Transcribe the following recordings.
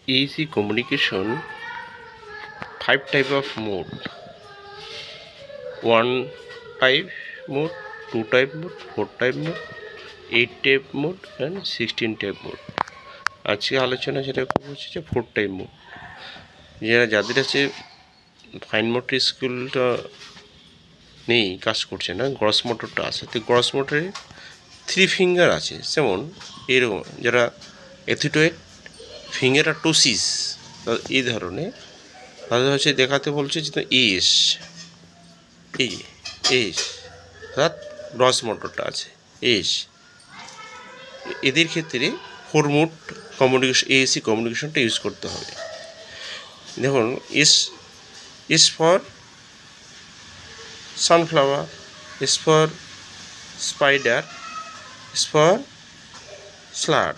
Easy communication, 5 type of mode. 1 type mode, 2 type mode, 4 type mode, 8 type mode and 16 type mode. আজকে আলোচনা যেটা করবো হচ্ছে যে 4 টাইপ মোড। যাদের আছে ফাইন মোটর স্কিলটা নেই, কাজ করছে না, গ্রস মোটরটা আছে, তো গ্রস মোটরে 3 ফিঙ্গার আছে। যেমন এরকম যারা অ্যাথিটোয়েড ফিঙ্গার আর টোসিস এই ধরনের, তাদের হচ্ছে দেখাতে বলছে যে এস এই এস অর্থাৎ গ্রস মোটরটা আছে এস। এদের ক্ষেত্রে 4 মোড কমিউনিকেশন এএসি কমিউনিকেশনটা ইউজ করতে হবে। দেখুন S S for sunflower, S for spider, S for salad,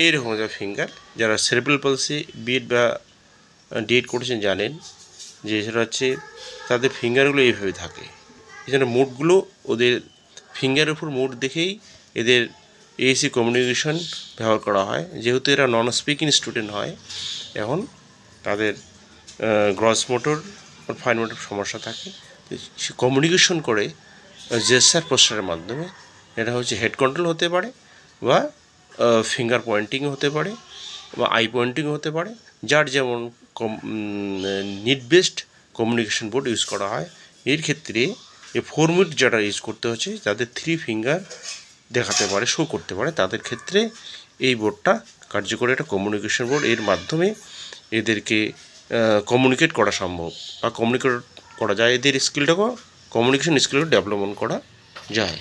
এইরকম যা ফিঙ্গার। যারা সেরেব্রাল পলসি বিট বা ডিএড করেছেন জানেন যে সেটা হচ্ছে তাদের ফিঙ্গারগুলো এইভাবে থাকে। এজন্য মোডগুলো ওদের ফিঙ্গারের উপর মোড দেখেই এদের এএসি কমিউনিকেশন ব্যবহার করা হয়। যেহেতু এরা নন স্পিকিং স্টুডেন্ট হয়, এখন তাদের গ্রস মোটর ফাইন মোটর সমস্যা থাকে, সে কমিউনিকেশন করে জেস্চার পোস্টারের মাধ্যমে। এটা হচ্ছে হেড কন্ট্রোল হতে পারে বা ফিঙ্গার পয়েন্টিং হতে পারে বা আই পয়েন্টিং হতে পারে, যার যেমন need based communication board use করা হয়। এর ক্ষেত্রে এই 4 মোড যারা ইউজ করতে হচ্ছে তাদের 3 ফিঙ্গার দেখাতে পারে, শো করতে পারে, তাদের ক্ষেত্রে এই বোর্ডটা কার্যকরী একটা কমিউনিকেশন বোর্ড। এর মাধ্যমে এদেরকে কমিউনিকেট করা সম্ভব বা কমিউনিকেট করা যায়, এদের স্কিলটাকেও কমিউনিকেশন স্কিলটাকে ডেভেলপমেন্ট করা যায়।